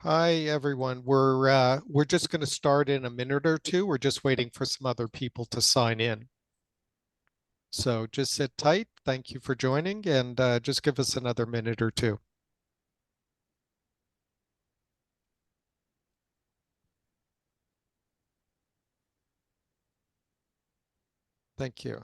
Hi, everyone. We're just going to start in a minute or two. We're just waiting for some other people to sign in. So just sit tight. Thank you for joining, and just give us another minute or two. Thank you.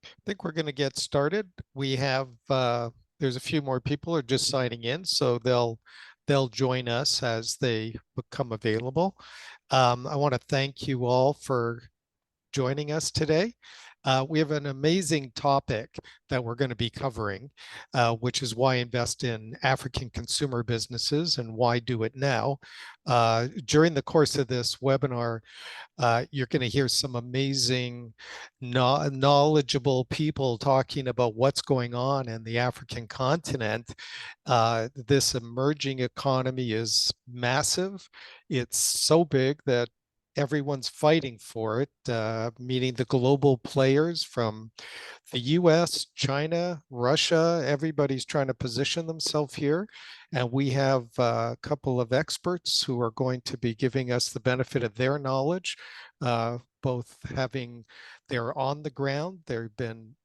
I think we're going to get started. There's a few more people who are just signing in, so they'll join us as they become available. I want to thank you all for joining us today. We have an amazing topic that we're going to be covering, which is why invest in African consumer businesses and why do it now. During the course of this webinar, you're going to hear some amazing, knowledgeable people talking about what's going on in the African continent. This emerging economy is massive. It's so big that everyone's fighting for it, meaning the global players from the US, China, Russia, everybody's trying to position themselves here. And we have a couple of experts who are going to be giving us the benefit of their knowledge, both having, they're on the ground, they've been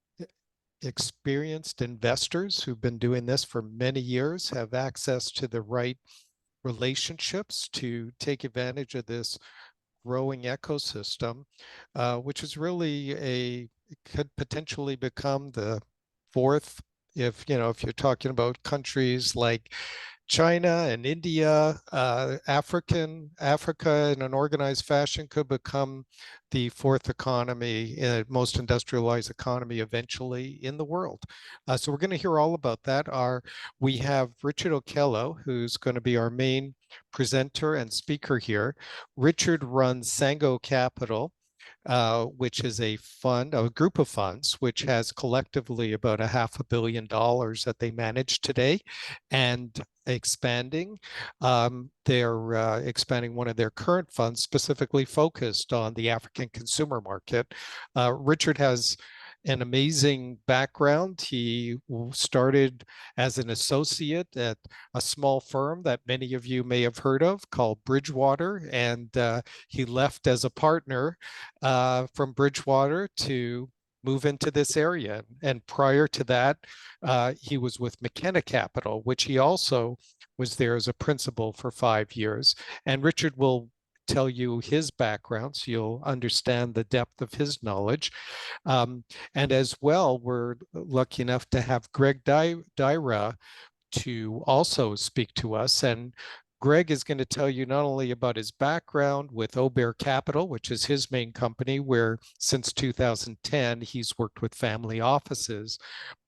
experienced investors who've been doing this for many years, have access to the right relationships to take advantage of this growing ecosystem, which is really it could potentially become the fourth, if you're talking about countries like China and India, Africa in an organized fashion could become the fourth economy, most industrialized economy eventually in the world. So we're going to hear all about that. We have Richard Okello, who's going to be our main presenter and speaker here. Richard runs Sango Capital, which is a group of funds, which has collectively about $500 million that they manage today and expanding. They're expanding one of their current funds specifically focused on the African consumer market. Richard has an amazing background. He started as an associate at a small firm that many of you may have heard of called Bridgewater, and he left as a partner from Bridgewater to move into this area. And prior to that, he was with McKenna Capital, which he also was there as a principal for 5 years. And Richard will tell you his background so you'll understand the depth of his knowledge. Um, and as well, we're lucky enough to have Greg Dyra to also speak to us. And Greg is going to tell you not only about his background with Aubert Capital, which is his main company, where since 2010 he's worked with family offices,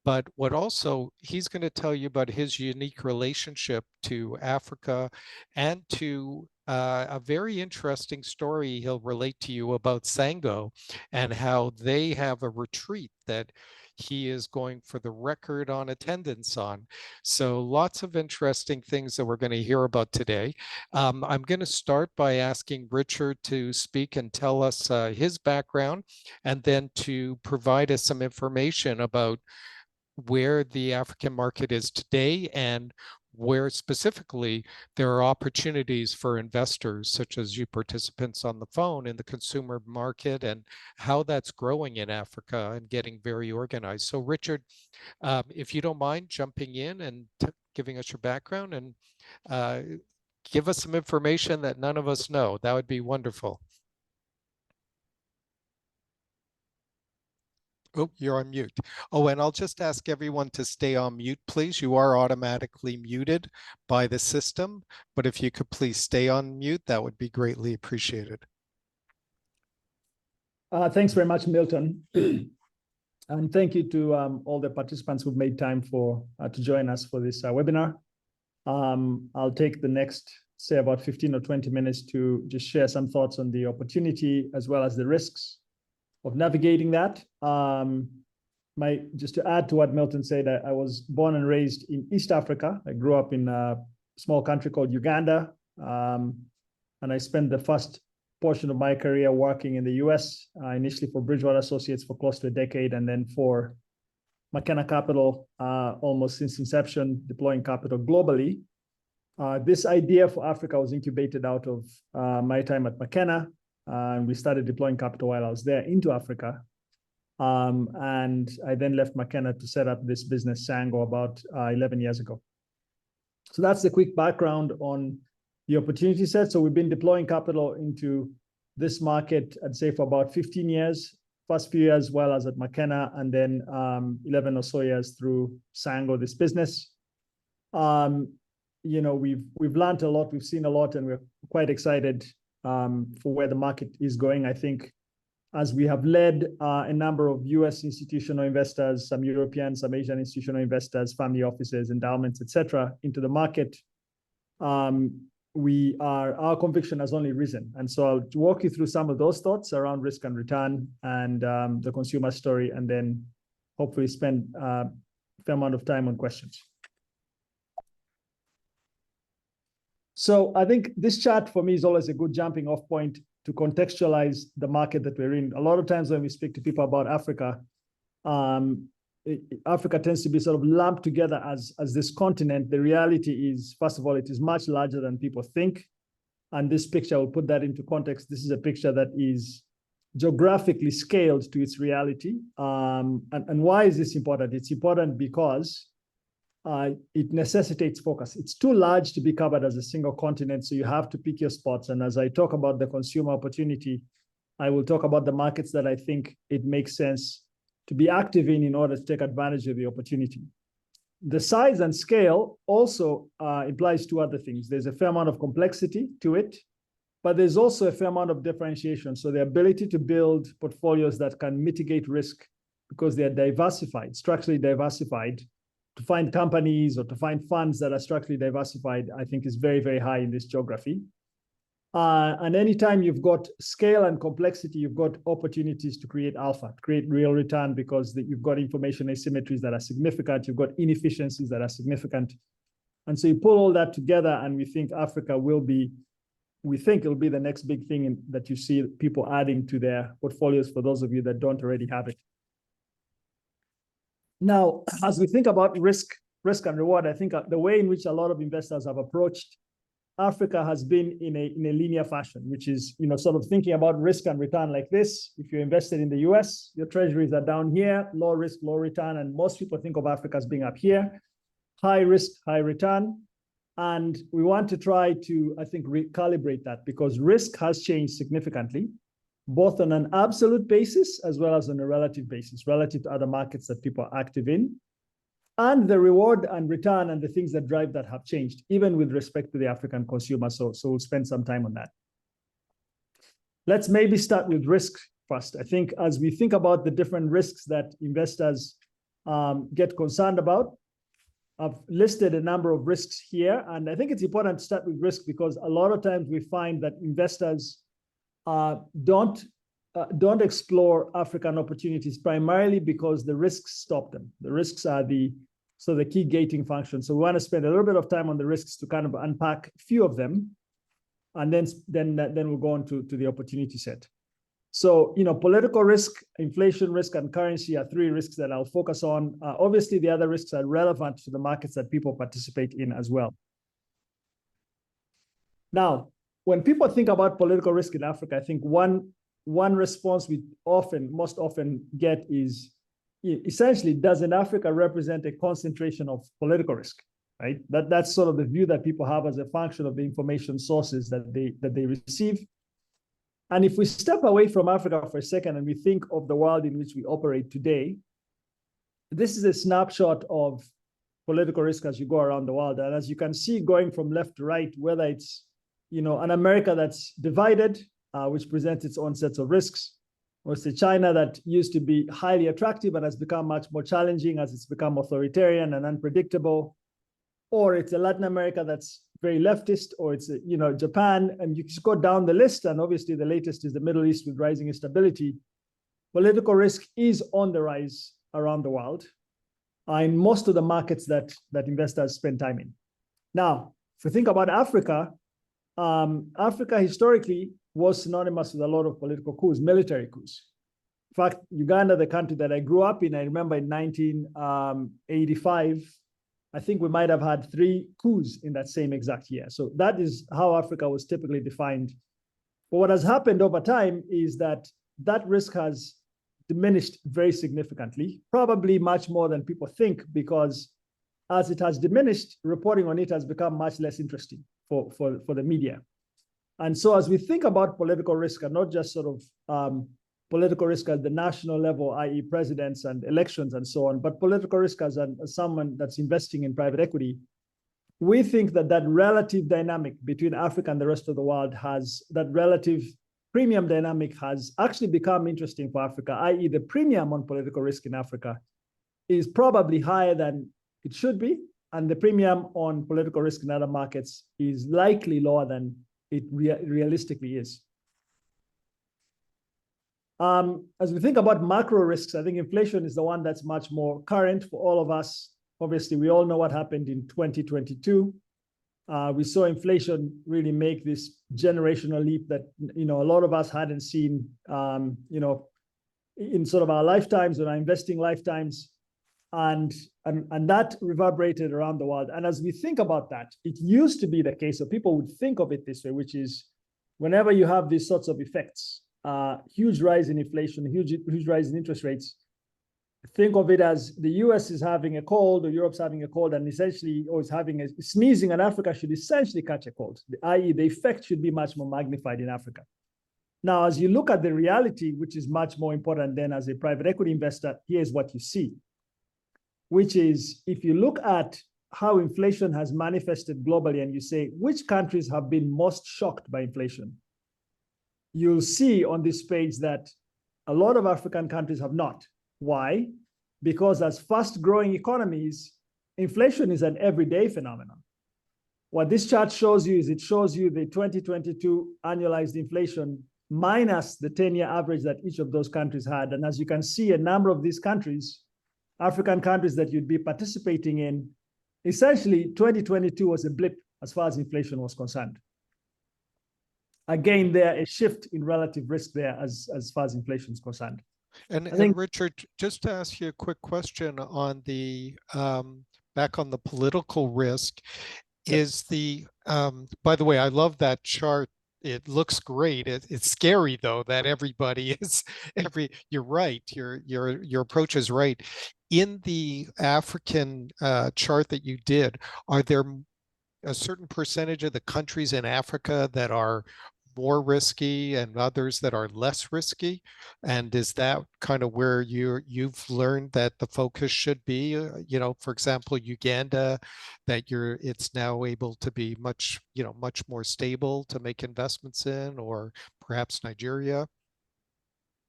but what also he's going to tell you about his unique relationship to Africa and to a very interesting story he'll relate to you about Sango and how they have a retreat that he is going for the record on attendance on. So lots of interesting things that we're going to hear about today. I'm going to start by asking Richard to speak and tell us his background and then to provide us some information about where the African market is today and where specifically there are opportunities for investors such as you participants on the phone in the consumer market and how that's growing in Africa and getting very organized. So Richard, if you don't mind jumping in and giving us your background and uh, give us some information that none of us know, that would be wonderful. Oh, you're on mute. Oh, and I'll just ask everyone to stay on mute, please. You are automatically muted by the system, but if you could please stay on mute, that would be greatly appreciated. Thanks very much, Milton. And thank you to all the participants who've made time to join us for this webinar. I'll take the next, say, about 15 or 20 minutes to just share some thoughts on the opportunity as well as the risks of navigating that. Just to add to what Milton said, I was born and raised in East Africa. I grew up in a small country called Uganda, and I spent the first portion of my career working in the US, initially for Bridgewater Associates for close to a decade, and then for McKenna Capital almost since inception, deploying capital globally. This idea for Africa was incubated out of my time at McKenna, and we started deploying capital while I was there into Africa. And I then left McKenna to set up this business, Sango, about 11 years ago. So that's the quick background on the opportunity set. So we've been deploying capital into this market, I'd say, for about 15 years, first few years while I was at McKenna, and then 11 or so years through Sango, this business. You know, we've learned a lot, we've seen a lot, and we're quite excited for where the market is going. I think as we have led a number of US institutional investors, some European, some Asian institutional investors, family offices, endowments, etc., into the market, our conviction has only risen. And so I'll walk you through some of those thoughts around risk and return and the consumer story, and then hopefully spend a fair amount of time on questions. So I think this chart for me is always a good jumping off point to contextualize the market that we're in. A lot of times when we speak to people about Africa, Africa tends to be sort of lumped together as this continent. The reality is, first of all, it is much larger than people think. And this picture will put that into context. This is a picture that is geographically scaled to its reality. And why is this important? It's important because it necessitates focus. It's too large to be covered as a single continent, so you have to pick your spots. And as I talk about the consumer opportunity, I will talk about the markets that I think it makes sense to be active in order to take advantage of the opportunity. The size and scale also implies two other things. There's a fair amount of complexity to it, but there's also a fair amount of differentiation. So the ability to build portfolios that can mitigate risk because they are diversified, structurally diversified, to find companies or to find funds that are structurally diversified, I think is very, very high in this geography. And anytime you've got scale and complexity, you've got opportunities to create alpha, to create real return, because you've got information asymmetries that are significant, you've got inefficiencies that are significant. And so you pull all that together, and we think Africa will be, we think it'll be the next big thing that you see people adding to their portfolios for those of you that don't already have it. Now, as we think about risk and reward, I think the way in which a lot of investors have approached Africa has been in a linear fashion, which is, you know, sort of thinking about risk and return like this. If you're invested in the US, your treasuries are down here, low risk, low return. And most people think of Africa as being up here, high risk, high return. And we want to try to, I think, recalibrate that, because risk has changed significantly, both on an absolute basis as well as on a relative basis, relative to other markets that people are active in. And the reward and return and the things that drive that have changed, even with respect to the African consumer. So we'll spend some time on that. Let's maybe start with risk first. I think as we think about the different risks that investors get concerned about, I've listed a number of risks here. And I think it's important to start with risk because a lot of times we find that investors don't explore African opportunities primarily because the risks stop them. The risks are the key gating function. So we want to spend a little bit of time on the risks to kind of unpack a few of them, and then we'll go on to the opportunity set. So, you know, political risk, inflation risk, and currency are three risks that I'll focus on. Obviously, the other risks are relevant to the markets that people participate in as well. Now, when people think about political risk in Africa, I think one response we most often get is, essentially, doesn't Africa represent a concentration of political risk, right? That's sort of the view that people have as a function of the information sources that they receive. And if we step away from Africa for a second and we think of the world in which we operate today, this is a snapshot of political risk as you go around the world. And as you can see, going from left to right, whether it's, you know, an America that's divided, which presents its own sets of risks, or it's a China that used to be highly attractive and has become much more challenging as it's become authoritarian and unpredictable, or it's a Latin America that's very leftist, or it's Japan, and you just go down the list, and obviously the latest is the Middle East with rising instability. Political risk is on the rise around the world in most of the markets that investors spend time in. Now, if we think about Africa, Africa historically was synonymous with a lot of political coups, military coups. In fact, Uganda, the country that I grew up in, I remember in 1985, I think we might have had 3 coups in that same exact year. So that is how Africa was typically defined. But what has happened over time is that risk has diminished very significantly, probably much more than people think, because as it has diminished, reporting on it has become much less interesting for the media. And so as we think about political risk, and not just sort of political risk at the national level, i.e. presidents and elections and so on, but political risk as someone that's investing in private equity, we think that relative dynamic between Africa and the rest of the world that relative premium dynamic has actually become interesting for Africa, i.e. the premium on political risk in Africa is probably higher than it should be, and the premium on political risk in other markets is likely lower than it realistically is. As we think about macro risks, I think inflation is the one that's much more current for all of us. Obviously, we all know what happened in 2022. We saw inflation really make this generational leap that a lot of us hadn't seen in sort of our lifetimes or our investing lifetimes, and that reverberated around the world. And as we think about that, it used to be the case, so people would think of it this way, which is whenever you have these sorts of effects, huge rise in inflation, huge rise in interest rates, think of it as the US is having a cold or Europe's having a cold, and essentially, or is having a sneezing, and Africa should essentially catch a cold, i.e. the effect should be much more magnified in Africa. Now, as you look at the reality, which is much more important than as a private equity investor, here's what you see, which is if you look at how inflation has manifested globally and you say, which countries have been most shocked by inflation? You'll see on this page that a lot of African countries have not. Why? Because as fast-growing economies, inflation is an everyday phenomenon. What this chart shows you is it shows you the 2022 annualized inflation minus the 10-year average that each of those countries had. And as you can see, a number of these countries, African countries that you'd be participating in, essentially 2022 was a blip as far as inflation was concerned. Again, there a shift in relative risk there as far as inflation is concerned. And Richard, just to ask you a quick question on the back on the political risk, is the by the way, I love that chart. It looks great. It's scary though that everybody is you're right. Your approach is right. In the African chart that you did, are there a certain percentage of the countries in Africa that are more risky and others that are less risky? And is that kind of where you've learned that the focus should be? For example, Uganda, that it's now able to be much more stable to make investments in, or perhaps Nigeria?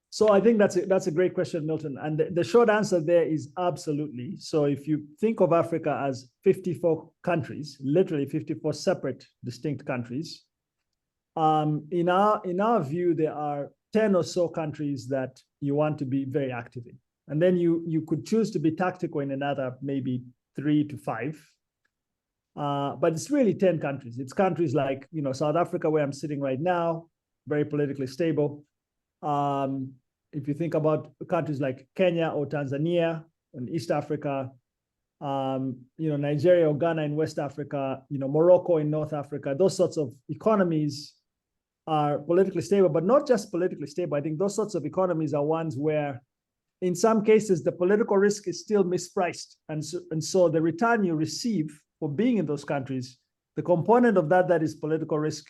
So I think that's a great question, Milton. And the short answer there is absolutely. So if you think of Africa as 54 countries, literally 54 separate, distinct countries, in our view, there are 10 or so countries that you want to be very active in. And then you could choose to be tactical in another, maybe 3 to 5. But it's really 10 countries. It's countries like, South Africa, where I'm sitting right now, very politically stable. If you think about countries like Kenya or Tanzania in East Africa, Nigeria or Ghana in West Africa, Morocco in North Africa, those sorts of economies are politically stable, but not just politically stable. I think those sorts of economies are ones where, in some cases, the political risk is still mispriced. And so the return you receive for being in those countries, the component of that is political risk,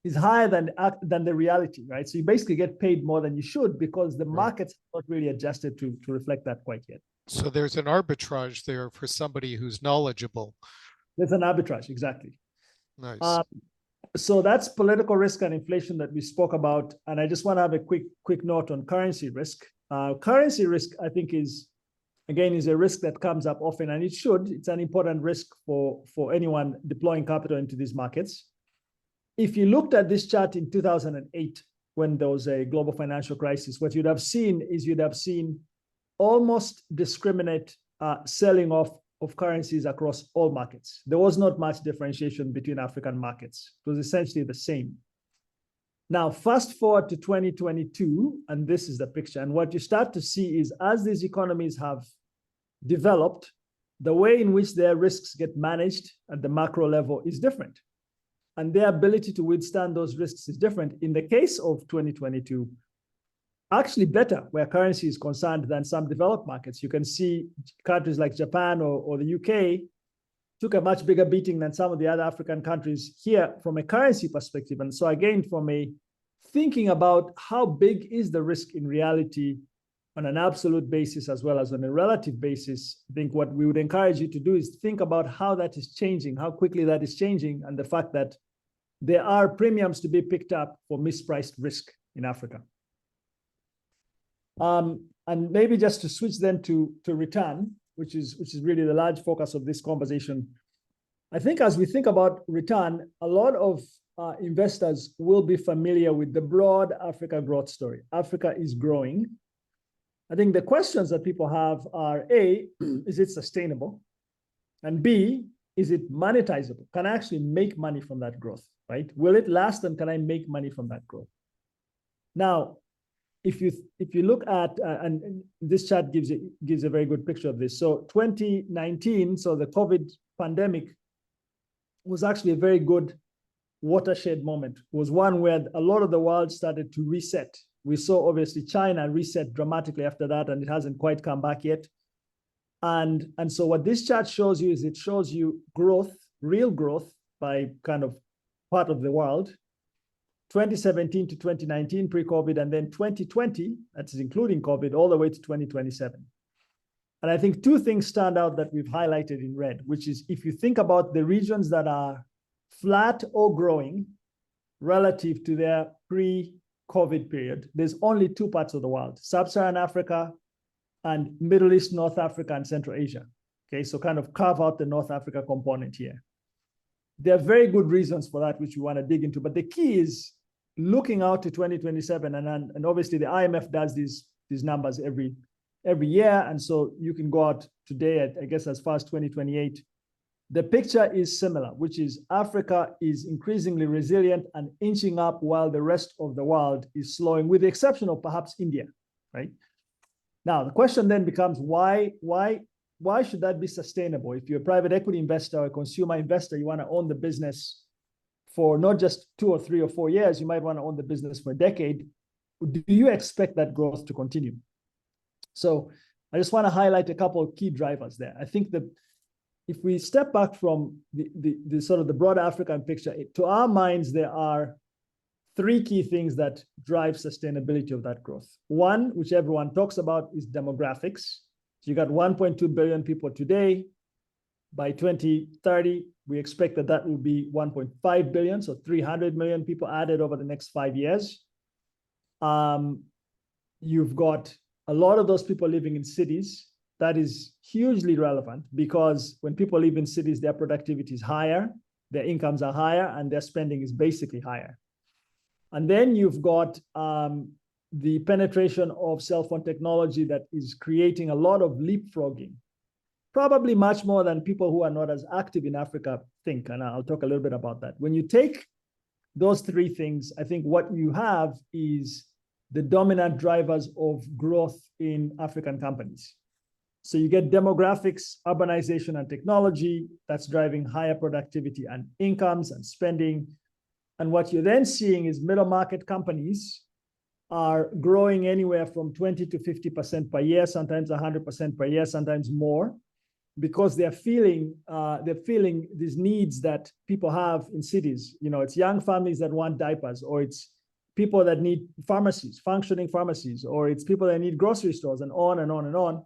is higher than the reality, right? So you basically get paid more than you should because the markets are not really adjusted to reflect that quite yet. So there's an arbitrage there for somebody who's knowledgeable. There's an arbitrage, exactly. Nice. So that's political risk and inflation that we spoke about. And I just want to have a quick note on currency risk. Currency risk, I think, is a risk that comes up often, and it should. It's an important risk for anyone deploying capital into these markets. If you looked at this chart in 2008, when there was a global financial crisis, what you'd have seen almost discriminate selling off of currencies across all markets. There was not much differentiation between African markets. It was essentially the same. Now, fast forward to 2022, and this is the picture. And what you start to see is as these economies have developed, the way in which their risks get managed at the macro level is different. And their ability to withstand those risks is different. In the case of 2022, actually better where currency is concerned than some developed markets. You can see countries like Japan or the UK took a much bigger beating than some of the other African countries here from a currency perspective. And so again, from a thinking about how big is the risk in reality on an absolute basis as well as on a relative basis, I think what we would encourage you to do is think about how that is changing, how quickly that is changing, and the fact that there are premiums to be picked up for mispriced risk in Africa. And maybe just to switch then to return, which is really the large focus of this conversation. I think as we think about return, a lot of investors will be familiar with the broad Africa growth story. Africa is growing. I think the questions that people have are A, is it sustainable? And B, is it monetizable? Can I actually make money from that growth, right? Will it last, and can I make money from that growth? Now, if you look at, and this chart gives a very good picture of this. So 2019, so the COVID pandemic was actually a very good watershed moment. It was one where a lot of the world started to reset. We saw obviously China reset dramatically after that, and it hasn't quite come back yet. And so what this chart shows you is it shows you growth, real growth by kind of part of the world, 2017 to 2019 pre-COVID, and then 2020, that's including COVID, all the way to 2027. And I think two things stand out that we've highlighted in red, which is if you think about the regions that are flat or growing relative to their pre-COVID period, there's only two parts of the world, Sub-Saharan Africa and Middle East, North Africa, and Central Asia. Okay, so kind of carve out the North Africa component here. There are very good reasons for that, which we want to dig into. But the key is looking out to 2027, and obviously the IMF does these numbers every year, and so you can go out today, I guess, as far as 2028. The picture is similar, which is Africa is increasingly resilient and inching up while the rest of the world is slowing, with the exception of perhaps India, right? Now, the question then becomes why should that be sustainable? If you're a private equity investor or a consumer investor, you want to own the business for not just 2 or 3 or 4 years, you might want to own the business for a decade. Do you expect that growth to continue? So I just want to highlight a couple of key drivers there. I think that if we step back from the sort of the broader African picture, to our minds, there are 3 key things that drive sustainability of that growth. One, which everyone talks about, is demographics. So you got 1.2 billion people today. By 2030, we expect that will be 1.5 billion, so 300 million people added over the next 5 years. You've got a lot of those people living in cities. That is hugely relevant because when people live in cities, their productivity is higher, their incomes are higher, and their spending is basically higher. And then you've got the penetration of cell phone technology that is creating a lot of leapfrogging, probably much more than people who are not as active in Africa think. And I'll talk a little bit about that. When you take those 3 things, I think what you have is the dominant drivers of growth in African companies. So you get demographics, urbanization, and technology that's driving higher productivity and incomes and spending. And what you're then seeing is middle market companies are growing anywhere from 20 to 50% per year, sometimes 100% per year, sometimes more, because they're feeling these needs that people have in cities. You know, it's young families that want diapers, or it's people that need pharmacies, functioning pharmacies, or it's people that need grocery stores, and on and on and on.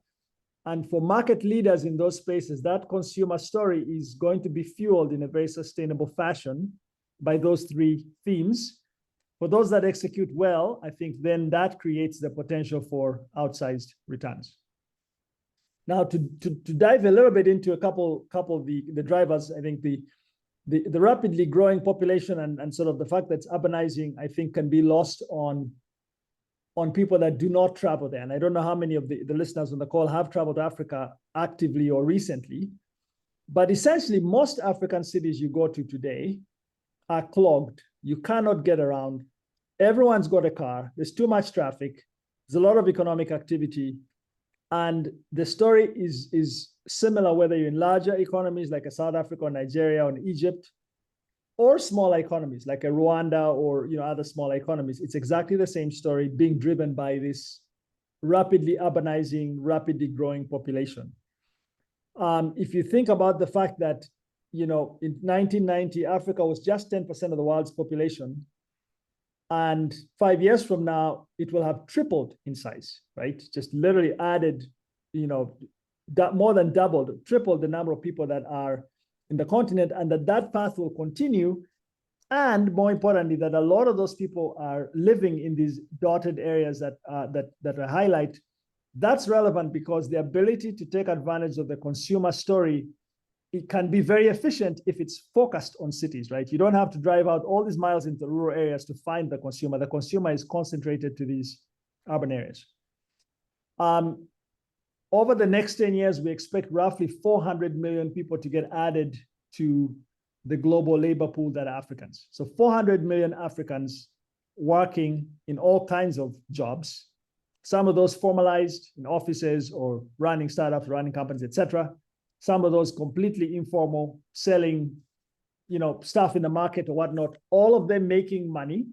And for market leaders in those spaces, that consumer story is going to be fueled in a very sustainable fashion by those three themes. For those that execute well, I think then that creates the potential for outsized returns. Now, to dive a little bit into a couple of the drivers, I think the rapidly growing population and sort of the fact that it's urbanizing, I think, can be lost on people that do not travel there. And I don't know how many of the listeners on the call have traveled to Africa actively or recently, but essentially most African cities you go to today are clogged. You cannot get around. Everyone's got a car. There's too much traffic. There's a lot of economic activity. And the story is similar whether you're in larger economies like a South Africa or Nigeria or Egypt, or smaller economies like a Rwanda or other smaller economies. It's exactly the same story being driven by this rapidly urbanizing, rapidly growing population. If you think about the fact that in 1990, Africa was just 10% of the world's population, and 5 years from now, it will have tripled in size, right? Just literally added, more than doubled, tripled the number of people that are in the continent, and that path will continue. And more importantly, that a lot of those people are living in these dotted areas that I highlight. That's relevant because the ability to take advantage of the consumer story, it can be very efficient if it's focused on cities, right? You don't have to drive out all these miles into rural areas to find the consumer. The consumer is concentrated to these urban areas. Over the next 10 years, we expect roughly 400 million people to get added to the global labor pool that are Africans. So 400 million Africans working in all kinds of jobs. Some of those formalized in offices or running startups, running companies, etc. Some of those completely informal, selling, stuff in the market or whatnot. All of them making money,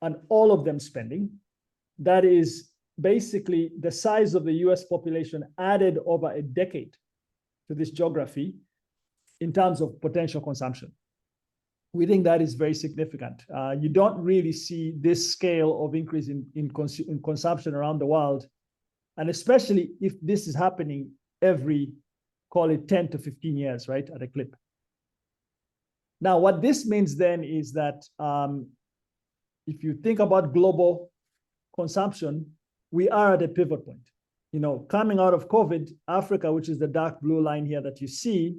and all of them spending. That is basically the size of the US population added over a decade to this geography in terms of potential consumption. We think that is very significant. You don't really see this scale of increase in consumption around the world, and especially if this is happening every, call it 10 to 15 years, right, at a clip. Now, what this means then is that if you think about global consumption, we are at a pivot point. Coming out of COVID, Africa, which is the dark blue line here that you see,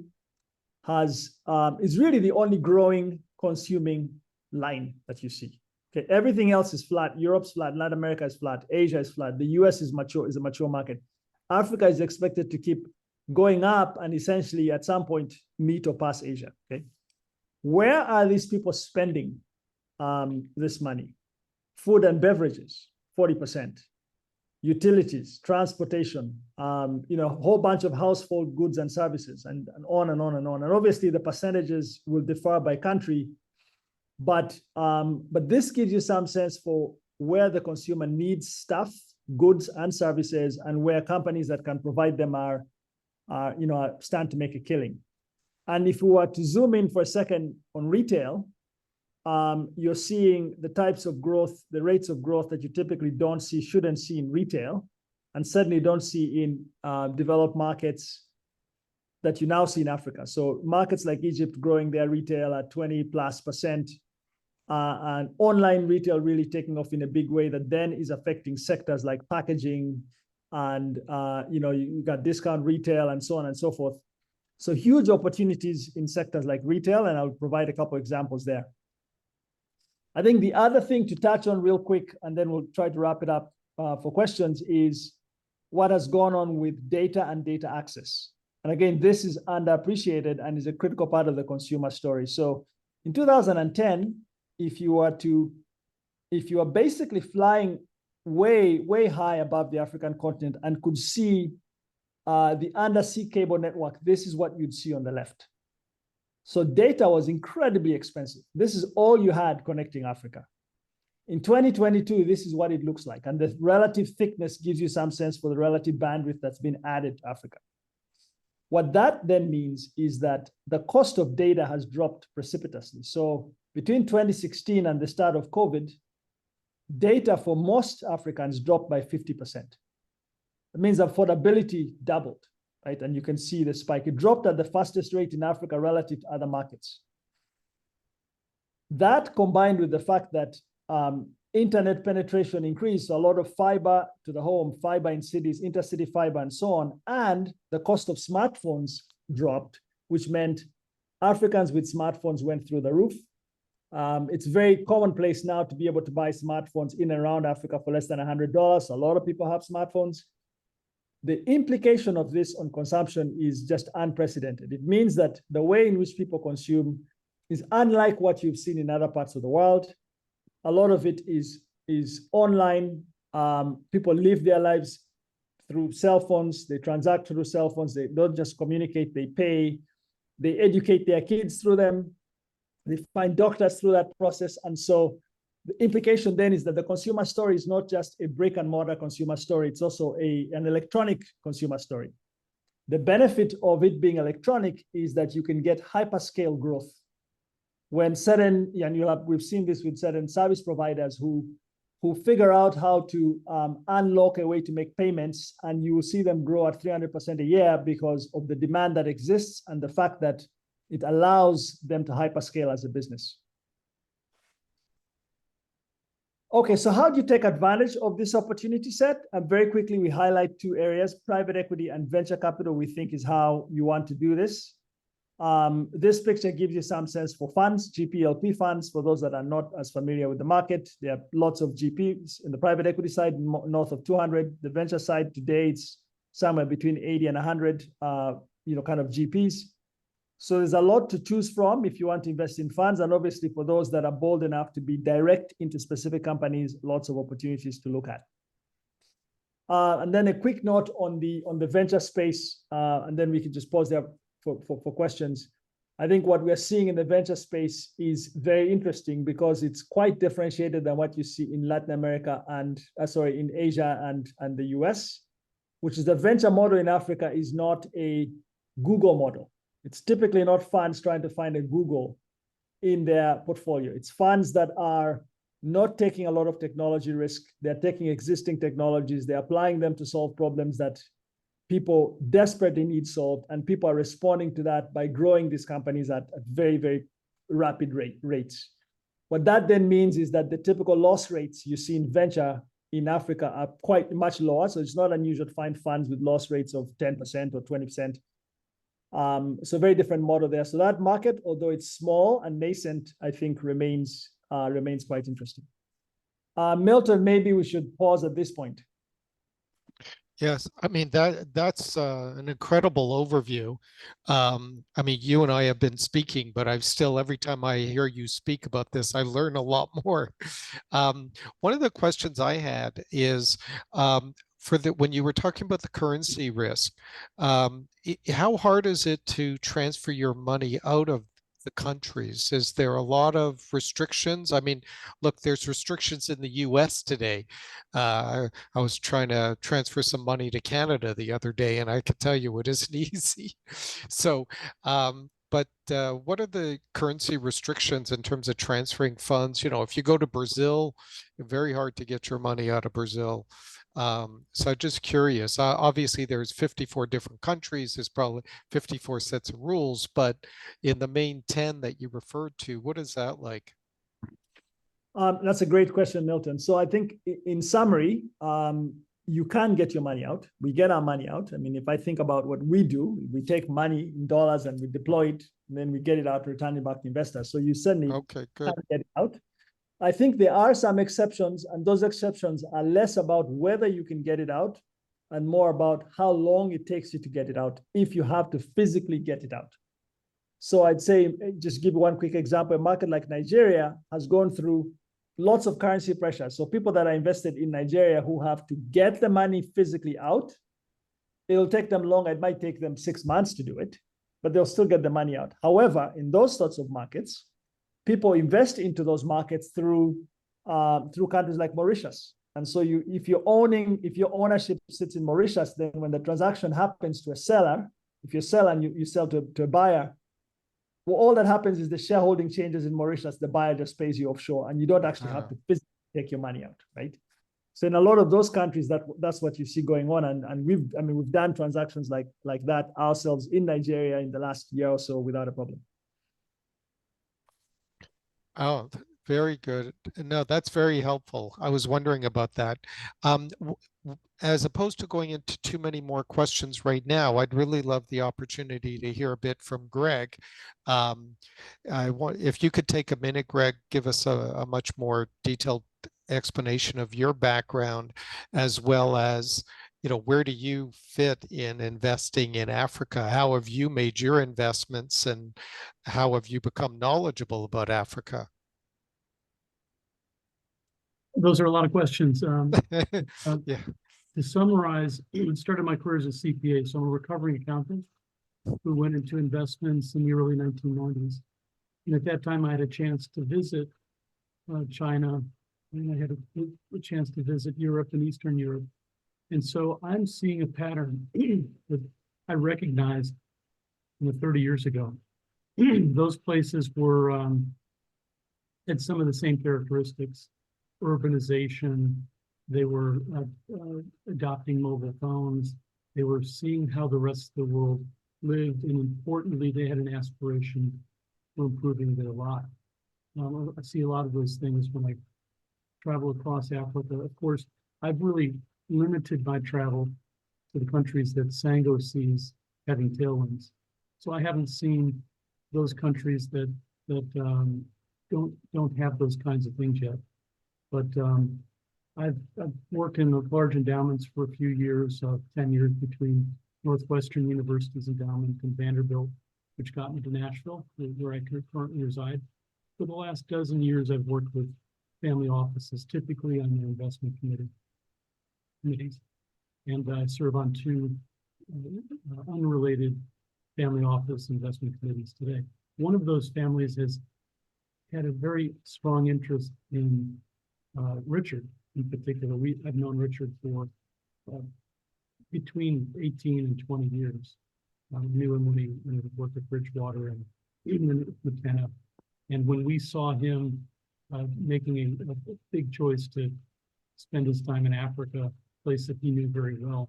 is really the only growing consuming line that you see. Okay, everything else is flat. Europe's flat, Latin America is flat, Asia is flat, the US is a mature market. Africa is expected to keep going up and essentially at some point meet or pass Asia. Okay, where are these people spending this money? Food and beverages, 40%. Utilities, transportation, a whole bunch of household goods and services, and on and on and on. And obviously the percentages will differ by country, but this gives you some sense for where the consumer needs stuff, goods and services, and where companies that can provide them are stand to make a killing. And if we were to zoom in for a second on retail, you're seeing the types of growth, the rates of growth that you typically shouldn't see in retail, and certainly don't see in developed markets that you now see in Africa. So markets like Egypt growing their retail at 20+%, and online retail really taking off in a big way that then is affecting sectors like packaging and you got discount retail and so on and so forth. So huge opportunities in sectors like retail, and I'll provide a couple examples there. I think the other thing to touch on real quick, and then we'll try to wrap it up for questions, is what has gone on with data and data access. And again, this is underappreciated and is a critical part of the consumer story. So in 2010, if you are basically flying way high above the African continent and could see the undersea cable network, this is what you'd see on the left. So data was incredibly expensive. This is all you had connecting Africa. In 2022, this is what it looks like. And the relative thickness gives you some sense for the relative bandwidth that's been added to Africa. What that then means is that the cost of data has dropped precipitously. So between 2016 and the start of COVID, data for most Africans dropped by 50%. It means affordability doubled, right? And you can see the spike. It dropped at the fastest rate in Africa relative to other markets. That combined with the fact that internet penetration increased, a lot of fiber to the home, fiber in cities, intercity fiber, and so on, and the cost of smartphones dropped, which meant Africans with smartphones went through the roof. It's very commonplace now to be able to buy smartphones in and around Africa for less than $100. A lot of people have smartphones. The implication of this on consumption is just unprecedented. It means that the way in which people consume is unlike what you've seen in other parts of the world. A lot of it is online. People live their lives through cell phones. They transact through cell phones. They don't just communicate, they pay. They educate their kids through them. They find doctors through that process. And so the implication then is that the consumer story is not just a brick and mortar consumer story. It's also an electronic consumer story. The benefit of it being electronic is that you can get hyperscale growth. When certain, and we've seen this with certain service providers who figure out how to unlock a way to make payments, and you will see them grow at 300% a year because of the demand that exists and the fact that it allows them to hyperscale as a business. Okay, so how do you take advantage of this opportunity set? And very quickly, we highlight two areas: private equity and venture capital. We think is how you want to do this. This picture gives you some sense for funds, GPLP funds. For those that are not as familiar with the market, there are lots of GPs in the private equity side, north of 200. The venture side today, it's somewhere between 80 and 100, kind of GPs. So there's a lot to choose from if you want to invest in funds. And obviously for those that are bold enough to be direct into specific companies, lots of opportunities to look at. And then a quick note on the venture space, and then we can just pause there for questions. I think what we're seeing in the venture space is very interesting because it's quite differentiated than what you see in Latin America and, in Asia and the US, which is the venture model in Africa is not a Google model. It's typically not funds trying to find a Google in their portfolio. It's funds that are not taking a lot of technology risk. They're taking existing technologies, they're applying them to solve problems that people desperately need solved, and people are responding to that by growing these companies at very, very rapid rates. What that then means is that the typical loss rates you see in venture in Africa are quite much lower. So it's not unusual to find funds with loss rates of 10% or 20%. So very different model there. So that market, although it's small and nascent, I think remains quite interesting. Milton, maybe we should pause at this point. Yes, I mean that's an incredible overview. I mean, you and I have been speaking, but I've still, every time I hear you speak about this, I learn a lot more. One of the questions I had is when you were talking about the currency risk, how hard is it to transfer your money out of the countries? Is there a lot of restrictions? I mean, look, there's restrictions in the US today. I was trying to transfer some money to Canada the other day, and I can tell you it isn't easy. So, but what are the currency restrictions in terms of transferring funds? If you go to Brazil, very hard to get your money out of Brazil. So I'm just curious. Obviously, there's 54 different countries. There's probably 54 sets of rules, but in the main 10 that you referred to, what is that like? That's a great question, Milton. So I think in summary, you can get your money out. We get our money out. I mean, if I think about what we do, we take money in dollars and we deploy it, and then we get it out, return it back to investors. So you certainly can get it out. I think there are some exceptions, and those exceptions are less about whether you can get it out and more about how long it takes you to get it out if you have to physically get it out. So I'd say, just give one quick example, a market like Nigeria has gone through lots of currency pressure. So people that are invested in Nigeria who have to get the money physically out, it'll take them long. It might take them 6 months to do it, but they'll still get the money out. However, in those sorts of markets, people invest into those markets through countries like Mauritius. And so if your ownership sits in Mauritius, then when the transaction happens to a seller, if you sell and you sell to a buyer, well, all that happens is the shareholding changes in Mauritius, the buyer just pays you offshore, and you don't actually have to physically take your money out, right? So in a lot of those countries, that's what you see going on. And we've done transactions like that ourselves in Nigeria in the last year or so without a problem. Oh, very good. No, that's very helpful. I was wondering about that. As opposed to going into too many more questions right now, I'd really love the opportunity to hear a bit from Greg. Um, if you could take a minute, Greg, give us a much more detailed explanation of your background, as well as, where do you fit in investing in Africa? How have you made your investments, and how have you become knowledgeable about Africa? Those are a lot of questions. Yeah. To summarize, I started my career as a CPA, so I'm a recovering accountant who went into investments in the early 1990s. And at that time, I had a chance to visit China, and I had a chance to visit Europe and Eastern Europe. And so I'm seeing a pattern that I recognized 30 years ago. Those places were had some of the same characteristics: urbanization. They were adopting mobile phones. They were seeing how the rest of the world lived, and importantly, they had an aspiration for improving their lot. I see a lot of those things when I travel across Africa. Of course, I've really limited my travel to the countries that Sango sees having tailwinds. So I haven't seen those countries that don't have those kinds of things yet. But I've worked in large endowments for a few years, 10 years between Northwestern University's endowment and Vanderbilt, which got me to Nashville, where I currently reside. For the last dozen years, I've worked with family offices, typically on their investment committees. And I serve on two unrelated family office investment committees today. One of those families has had a very strong interest in Richard in particular. I've known Richard for between 18 and 20 years. Knew him when he worked at Bridgewater and even at McKenna. And when we saw him making a big choice to spend his time in Africa, a place that he knew very well,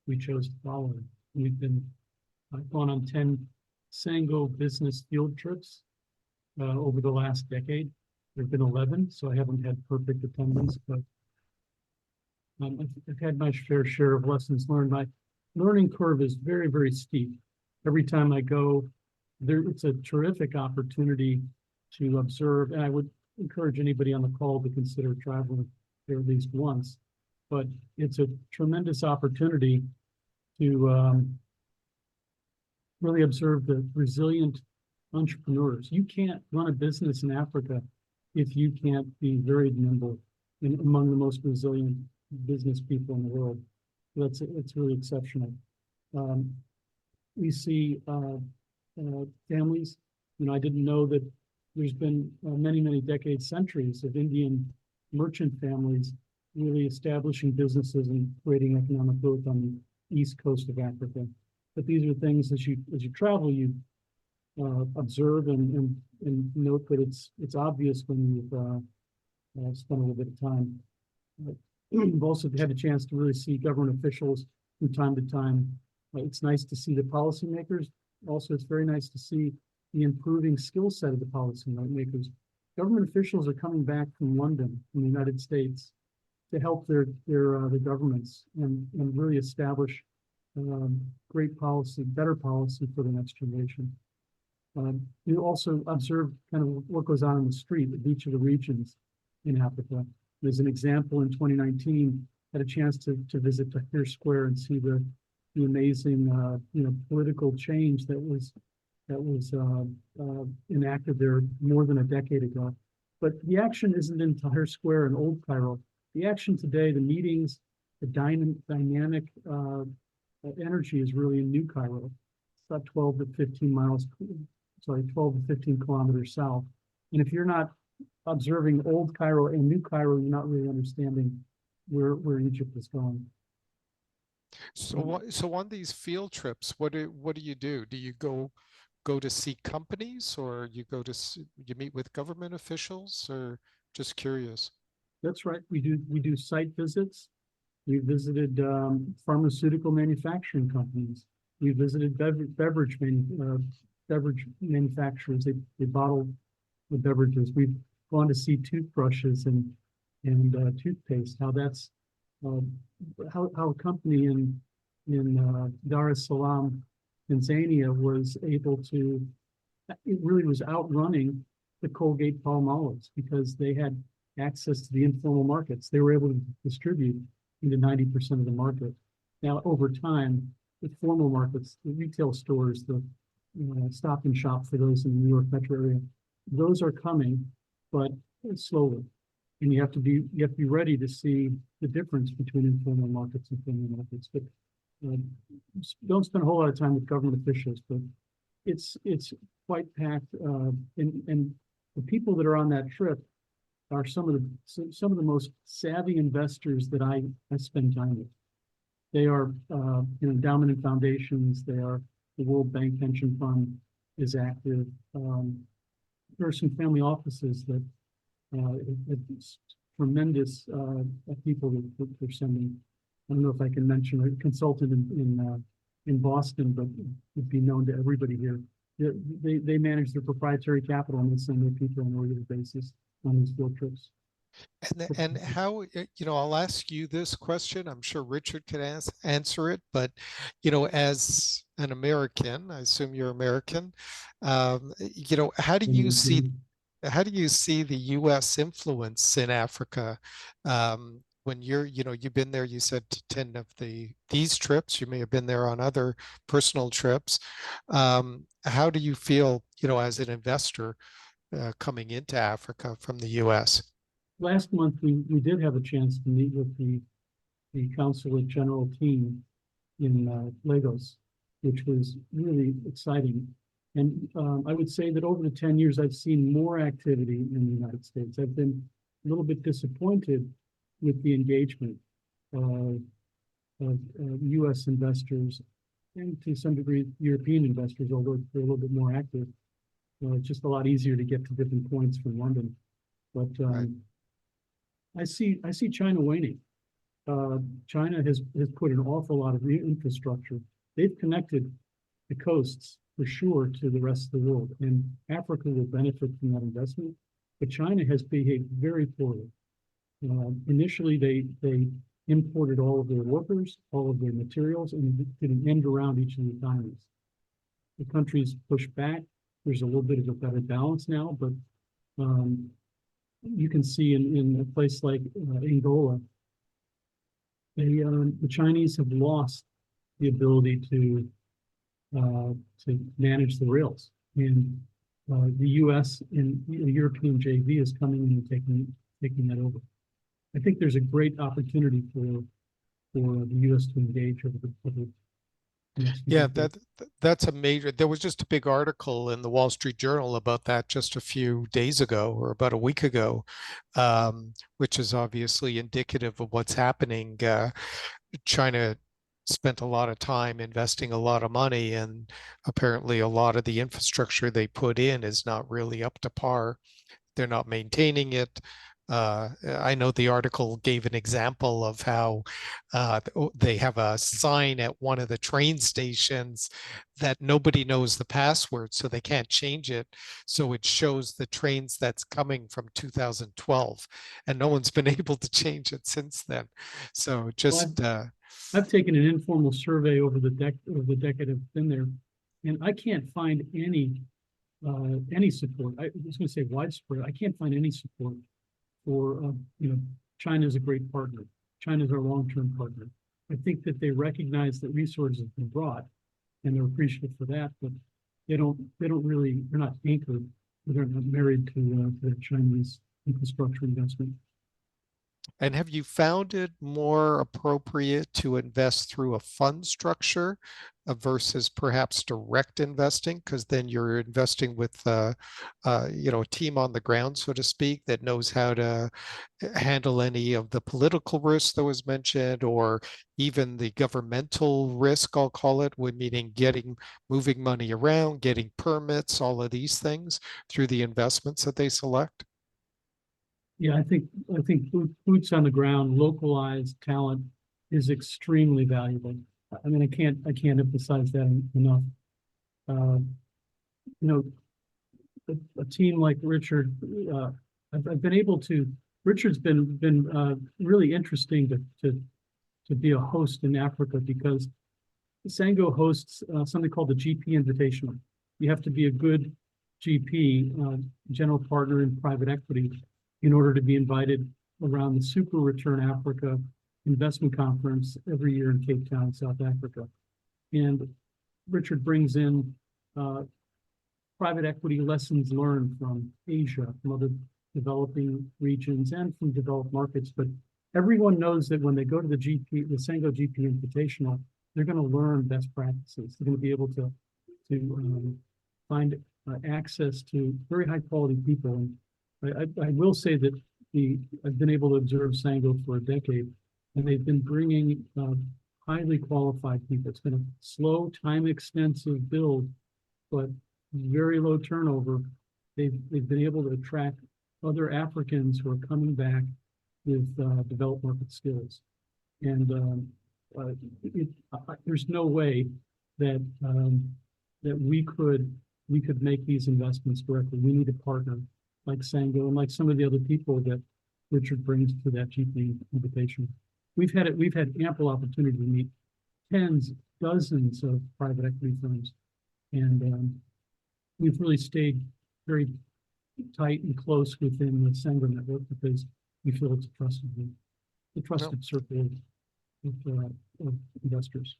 we chose to follow him. We've been gone on 10 Sango business field trips over the last decade. There have been 11, so I haven't had perfect attendance, but I've had my fair share of lessons learned. My learning curve is very, very steep. Every time I go there, it's a terrific opportunity to observe, and I would encourage anybody on the call to consider traveling there at least once. But it's a tremendous opportunity to really observe the resilient entrepreneurs. You can't run a business in Africa if you can't be very nimble and among the most resilient business people in the world. So it's really exceptional. We see families. I didn't know that there's been many, many decades, centuries of Indian merchant families really establishing businesses and creating economic growth on the east coast of Africa. But these are things as you travel, you observe and note that it's obvious when you've spent a little bit of time. We've also had a chance to really see government officials from time to time. It's nice to see the policymakers. Also, it's very nice to see the improving skill set of the policymakers. Government officials are coming back from London, from the United States, to help their governments and really establish great policy, better policy for the next generation. You also observe kind of what goes on in the street of each of the regions in Africa. As an example, in 2019, I had a chance to visit Tahrir Square and see the amazing political change that was enacted there more than a decade ago. But the action isn't in Tahrir Square in Old Cairo. The action today, the meetings, the dynamic energy is really in New Cairo. It's about 12 to 15 kilometers south. And if you're not observing Old Cairo and New Cairo, you're not really understanding where Egypt is going. So on these field trips, what do you do? Do you go to see companies, or you meet with government officials, or just curious? That's right. We do site visits. We visited pharmaceutical manufacturing companies. We visited beverage manufacturers. They bottle the beverages. We've gone to see toothbrushes and toothpaste, how that's how a company in Dar es Salaam, Tanzania was able to, it really was outrunning the Colgate Palmolives because they had access to the informal markets. They were able to distribute into 90% of the market. Now, over time, the formal markets, the retail stores, the Stop and Shop for those in the New York metro area, those are coming, but slowly. And you have to be ready to see the difference between informal markets and formal markets. But don't spend a whole lot of time with government officials, but it's quite packed. And the people that are on that trip are some of the most savvy investors that I spend time with. They are endowment and foundations. They are the World Bank Pension Fund is active. There are some family offices that tremendous people that they're sending. I don't know if I can mention a consultant in Boston, but would be known to everybody here. They manage their proprietary capital and they send their people on a regular basis on these field trips. And how, I'll ask you this question. I'm sure Richard could answer it, but, as an American, I assume you're American, how do you see the U.S. influence in Africa? When you've been there, you said to 10 of these trips, you may have been there on other personal trips. How do you feel, as an investor coming into Africa from the U.S.? Last month, we did have a chance to meet with the Consulate General team in Lagos, which was really exciting. And I would say that over the 10 years, I've seen more activity in the United States. I've been a little bit disappointed with the engagement of U.S. investors and to some degree European investors, although they're a little bit more active. It's just a lot easier to get to different points from London. But Right. I see China waning. China has put an awful lot of infrastructure. They've connected the coasts for sure to the rest of the world, and Africa will benefit from that investment. But China has behaved very poorly. Initially, they imported all of their workers, all of their materials, and did an end around each of the economies. The countries pushed back. There's a little bit of a better balance now, but you can see in a place like Angola, the Chinese have lost the ability to manage the rails, and the U.S. and the European JV is coming in and taking that over. I think there's a great opportunity for the U.S. to engage over the next few Yeah, decades. that's a major. There was just a big article in the Wall Street Journal about that just a few days ago or about a week ago, which is obviously indicative of what's happening. China spent a lot of time investing a lot of money, and apparently a lot of the infrastructure they put in is not really up to par. They're not maintaining it. I know the article gave an example of how they have a sign at one of the train stations that nobody knows the password, so they can't change it. So it shows the trains that's coming from 2012, and no one's been able to change it since then. So just I've taken an informal survey over the decade I've been there, and I can't find any support. I was going to say widespread. I can't find any support for China is a great partner. China is our long-term partner. I think that they recognize that resources have been brought, and they're appreciative for that. But they're not anchored. They're not married to the Chinese infrastructure investment. And have you found it more appropriate to invest through a fund structure versus perhaps direct investing? Because then you're investing with a team on the ground, so to speak, that knows how to handle any of the political risk that was mentioned, or even the governmental risk, I'll call it, meaning moving money around, getting permits, all of these things through the investments that they select. Yeah, I think boots on the ground, localized talent is extremely valuable. I mean, I can't emphasize that enough. A team like Richard I've been able to, Richard's been really interesting to be a host in Africa because Sango hosts something called the GP Invitational. You have to be a good GP, general partner in private equity, in order to be invited around the Super Return Africa Investment Conference every year in Cape Town, South Africa. And Richard brings in private equity lessons learned from Asia, from other developing regions, and from developed markets. But everyone knows that when they go to the Sango GP Invitational, they're going to learn best practices. They're going to be able to find access to very high quality people. And I will say that I've been able to observe Sango for a decade, and they've been bringing highly qualified people. It's been a slow, time-extensive build, but very low turnover. They've been able to attract other Africans who are coming back with developed market skills. And there's no way that that we could make these investments directly. We need a partner like Sango and like some of the other people that Richard brings to that GP invitation. We've had ample opportunity to meet tens, dozens of private equity firms, and we've really stayed very tight and close within the Sango network because we feel it's a trusted circle of investors.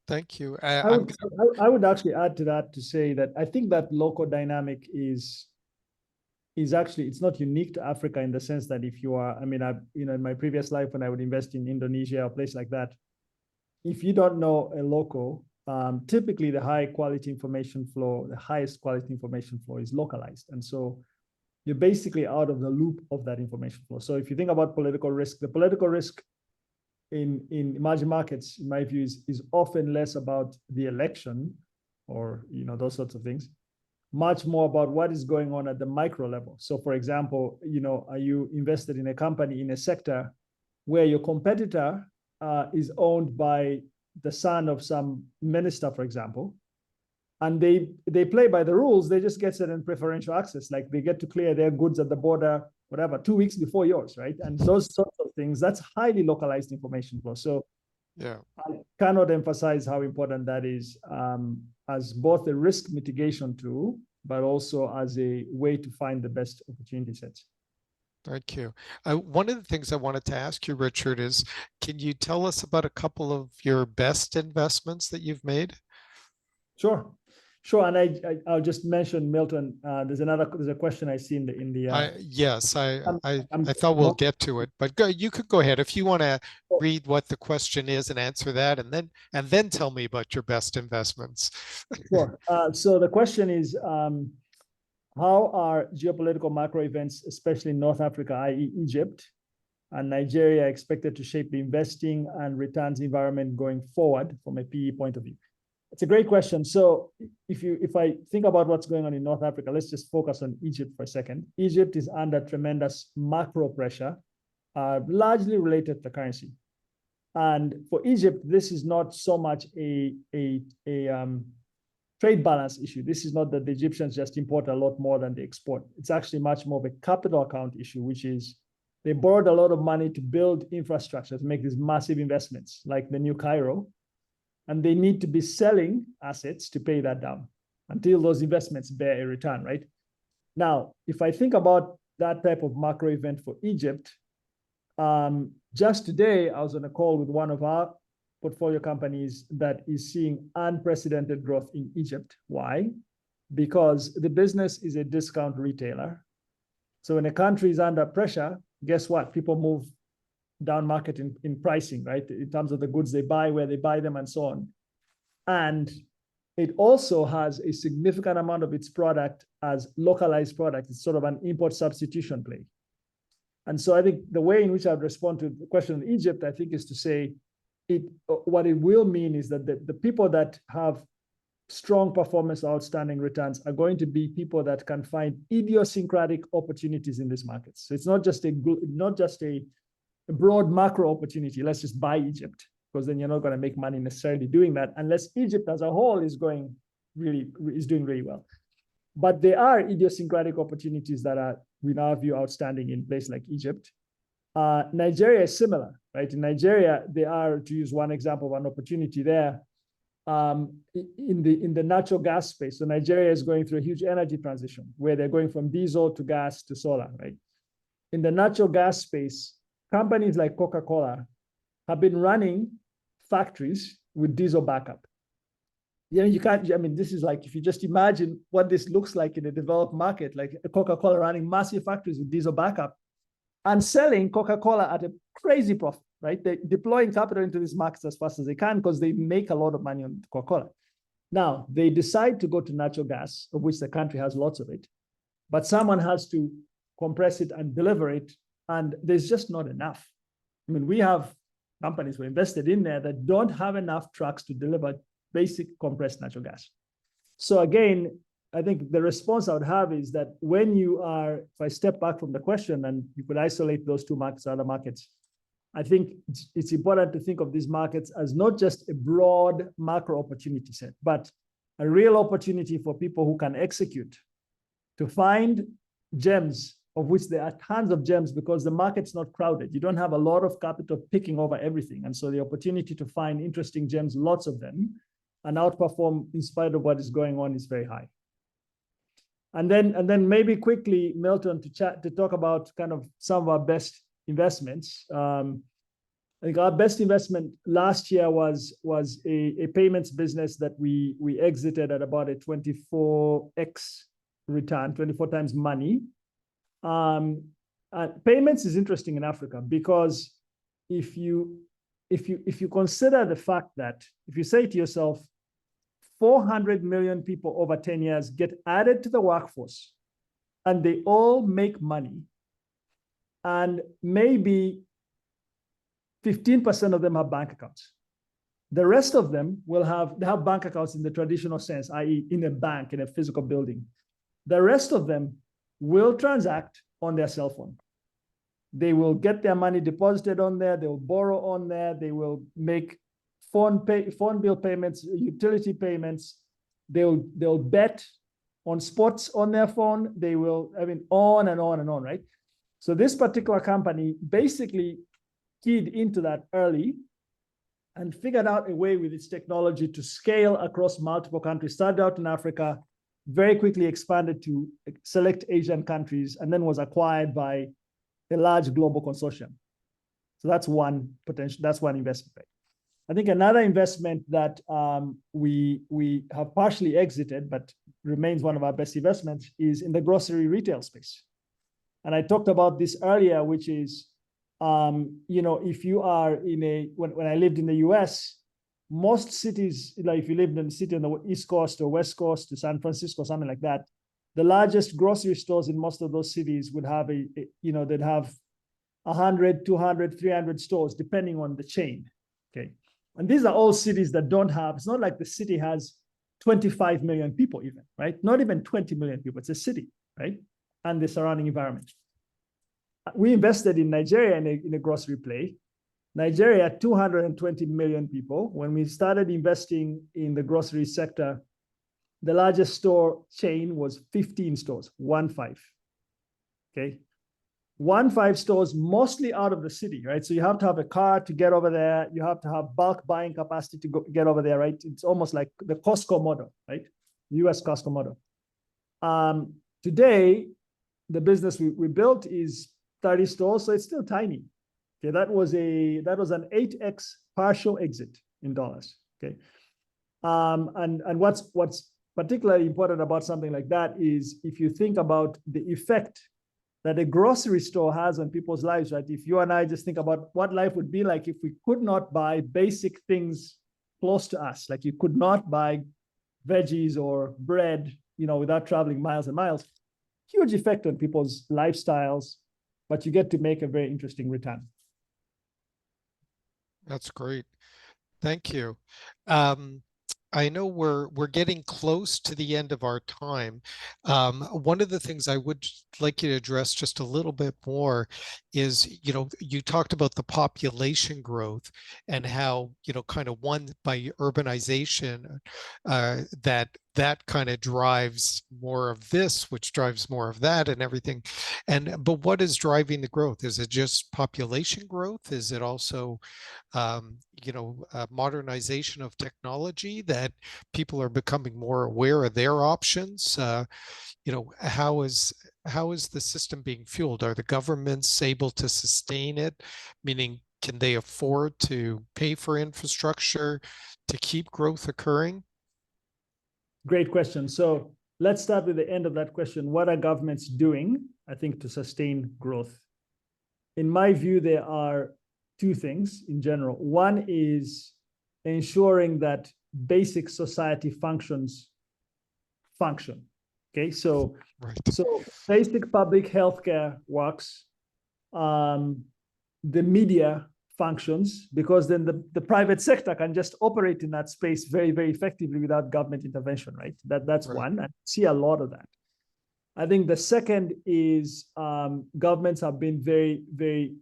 Thank you. I would actually add to that to say that I think that local dynamic is actually, it's not unique to Africa in the sense that if you are, I mean, in my previous life when I would invest in Indonesia or a place like that, if you don't know a local, typically the highest quality information flow is localized. And so you're basically out of the loop of that information flow. So if you think about political risk, the political risk in emerging markets, in my view, is often less about the election or, those sorts of things, much more about what is going on at the micro level. So for example, are you invested in a company in a sector where your competitor is owned by the son of some minister, for example, and they play by the rules, they just get certain preferential access, like they get to clear their goods at the border, whatever, 2 weeks before yours, right? And those sorts of things, that's highly localized information flow. So yeah, I cannot emphasize how important that is as both a risk mitigation tool, but also as a way to find the best opportunity sets. Thank you. One of the things I wanted to ask you, Richard, is can you tell us about a couple of your best investments that you've made? Sure. And I'll just mention Milton. There's a question I see in the. Yes, I thought we'll get to it, but you could go ahead if you want to read what the question is and answer that, and then tell me about your best investments. Sure. So the question is, how are geopolitical macro events, especially in North Africa, i.e. Egypt and Nigeria, expected to shape the investing and returns environment going forward from a PE point of view? It's a great question. So if I think about what's going on in North Africa, let's just focus on Egypt for a second. Egypt is under tremendous macro pressure, largely related to currency. And for Egypt, this is not so much a trade balance issue. This is not that the Egyptians just import a lot more than they export. It's actually much more of a capital account issue, which is they borrowed a lot of money to build infrastructure, to make these massive investments like the new Cairo. And they need to be selling assets to pay that down until those investments bear a return, right? Now, if I think about that type of macro event for Egypt, just today, I was on a call with one of our portfolio companies that is seeing unprecedented growth in Egypt. Why? Because the business is a discount retailer. So when a country is under pressure, guess what? People move down market in pricing, right? In terms of the goods they buy, where they buy them, and so on. And it also has a significant amount of its product as localized product. It's sort of an import substitution play. And so I think the way in which I'd respond to the question of Egypt, I think, is to say what it will mean is that the people that have strong performance, outstanding returns are going to be people that can find idiosyncratic opportunities in these markets. So it's not just a broad macro opportunity. Let's just buy Egypt, because then you're not going to make money necessarily doing that unless Egypt as a whole is doing really well. But there are idiosyncratic opportunities that are we now view outstanding in places like Egypt. Nigeria is similar, right? In Nigeria, they are, to use one example of an opportunity there, in the natural gas space. So Nigeria is going through a huge energy transition where they're going from diesel to gas to solar, right? In the natural gas space, companies like Coca-Cola have been running factories with diesel backup. You can't, I mean, this is like, if you just imagine what this looks like in a developed market, like Coca-Cola running massive factories with diesel backup and selling Coca-Cola at a crazy profit, right? They're deploying capital into these markets as fast as they can because they make a lot of money on Coca-Cola. Now, they decide to go to natural gas, of which the country has lots of it, but someone has to compress it and deliver it, and there's just not enough. I mean, we have companies who invested in there that don't have enough trucks to deliver basic compressed natural gas. So again, I think the response I would have is that when you are, if I step back from the question and you could isolate those two markets, other markets, I think it's important to think of these markets as not just a broad macro opportunity set, but a real opportunity for people who can execute to find gems, of which there are tons of gems because the market's not crowded. You don't have a lot of capital picking over everything. And so the opportunity to find interesting gems, lots of them, and outperform in spite of what is going on is very high. And then maybe quickly, Milton, to talk about kind of some of our best investments. I think our best investment last year was a payments business that we exited at about a 24x return, 24 times money. Payments is interesting in Africa because if you consider the fact that if you say to yourself, 400 million people over 10 years get added to the workforce and they all make money, and maybe 15% of them have bank accounts. The rest of them they have bank accounts in the traditional sense, i.e. in a bank, in a physical building. The rest of them will transact on their cell phone. They will get their money deposited on there, they will borrow on there, they will make phone bill payments, utility payments, they'll bet on sports on their phone, they will, I mean, on and on and on, right? So this particular company basically keyed into that early and figured out a way with its technology to scale across multiple countries. Started out in Africa, very quickly expanded to select Asian countries, and then was acquired by a large global consortium. So that's one potential, that's one investment. Right? I think another investment that we have partially exited, but remains one of our best investments, is in the grocery retail space. And I talked about this earlier, which is, if you are when I lived in the US, most cities, like if you lived in a city on the East Coast or West Coast to San Francisco, something like that, the largest grocery stores in most of those cities would have they'd have 100, 200, 300 stores, depending on the chain, okay? And these are all cities that don't have, it's not like the city has 25 million people even, right? Not even 20 million people, it's a city, right? And the surrounding environment. We invested in Nigeria in a grocery play. Nigeria, 220 million people. When we started investing in the grocery sector, the largest store chain was 15 stores, 15, okay? 15 stores, mostly out of the city, right? So you have to have a car to get over there. You have to have bulk buying capacity to get over there, right? It's almost like the Costco model, right? US Costco model. Today, the business we built is 30 stores, so it's still tiny. Okay, that was an 8x partial exit in dollars. Okay, and what's particularly important about something like that is if you think about the effect that a grocery store has on people's lives, right? If you and I just think about what life would be like if we could not buy basic things close to us, like you could not buy veggies or bread, without traveling miles and miles, huge effect on people's lifestyles, but you get to make a very interesting return. That's great. Thank you. I know we're getting close to the end of our time. One of the things I would like you to address just a little bit more is, you talked about the population growth and how, kind of one by urbanization, that that kind of drives more of this, which drives more of that and everything. But what is driving the growth? Is it just population growth? Is it also, modernization of technology, that people are becoming more aware of their options? How is the system being fueled? Are the governments able to sustain it? Meaning, can they afford to pay for infrastructure to keep growth occurring? Great question. So let's start with the end of that question. What are governments doing, I think, to sustain growth? In my view, there are two things in general. One is ensuring that basic society functions function. Okay, so Right. so basic public healthcare works. The media functions, because then the private sector can just operate in that space very, very effectively without government intervention, right? That's Right. one. I see a lot of that. I think the second is governments have been very, very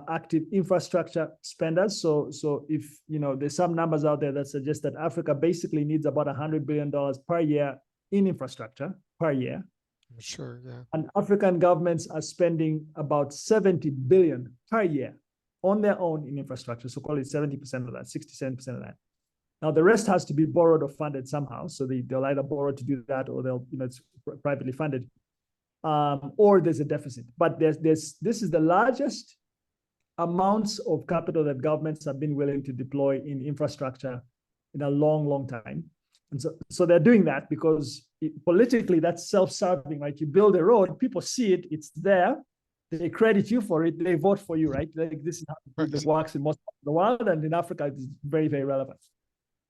active infrastructure spenders. So if there's some numbers out there that suggest that Africa basically needs about $100 billion per year in infrastructure per year. Sure, yeah. And African governments are spending about 70 billion per year on their own in infrastructure. So call it 70% of that, 67% of that. Now the rest has to be borrowed or funded somehow. So they'll either borrow to do that, or it's privately funded, or there's a deficit. But this is the largest amounts of capital that governments have been willing to deploy in infrastructure in a long, long time. And so they're doing that because politically that's self-serving, right? You build a road, people see it, it's there, they credit you for it, they vote for you, right? Like this is how it works in most of the world, and in Africa it's very, very relevant.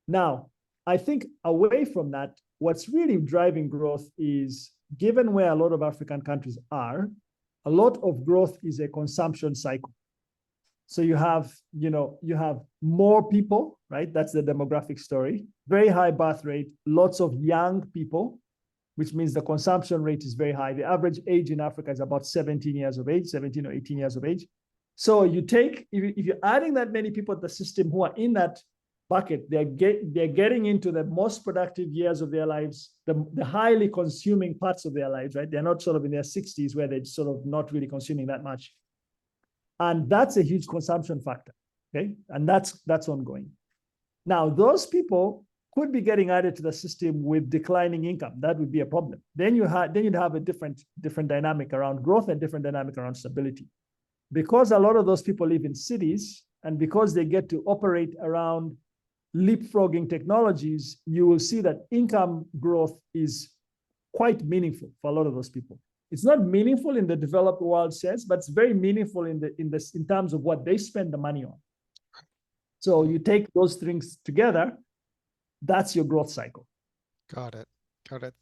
Now, I think away from that, what's really driving growth is, given where a lot of African countries are, a lot of growth is a consumption cycle. So you have more people, right? That's the demographic story. Very high birth rate, lots of young people, which means the consumption rate is very high. The average age in Africa is about 17 years of age, 17 or 18 years of age. So you take, if you're adding that many people to the system who are in that bucket, they're getting into the most productive years of their lives, the highly consuming parts of their lives, right? They're not sort of in their 60s where they're sort of not really consuming that much. And that's a huge consumption factor, okay? And that's ongoing. Now, those people could be getting added to the system with declining income. That would be a problem. Then you'd have a different dynamic around growth and different dynamic around stability. Because a lot of those people live in cities, and because they get to operate around leapfrogging technologies, you will see that income growth is quite meaningful for a lot of those people. It's not meaningful in the developed world sense, but it's very meaningful in terms of what they spend the money on. So you take those things together, that's your growth cycle. Got it.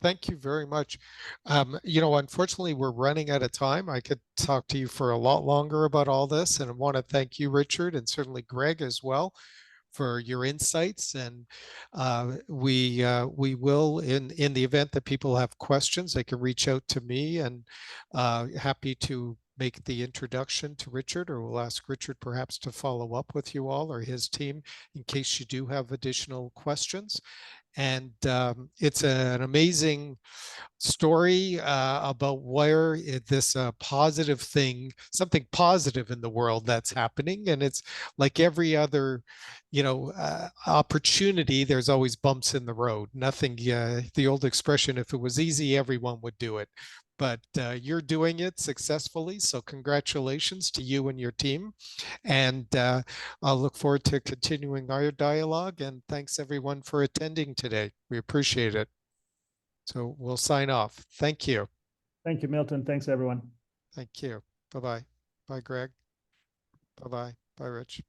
Thank you very much. Unfortunately, we're running out of time. I could talk to you for a lot longer about all this, and I want to thank you, Richard, and certainly Greg as well, for your insights. And we will, in the event that people have questions, they can reach out to me, and happy to make the introduction to Richard, or we'll ask Richard perhaps to follow up with you all or his team in case you do have additional questions. And it's an amazing story about where this positive thing, something positive in the world that's happening. And it's like every other, opportunity, there's always bumps in the road. Nothing, the old expression, if it was easy, everyone would do it. But you're doing it successfully. So congratulations to you and your team. And I'll look forward to continuing our dialogue. And thanks everyone for attending today. We appreciate it. So we'll sign off. Thank you. Thank you, Milton. Thanks, everyone. Thank you. Bye-bye. Bye, Greg. Bye-bye. Bye, Rich.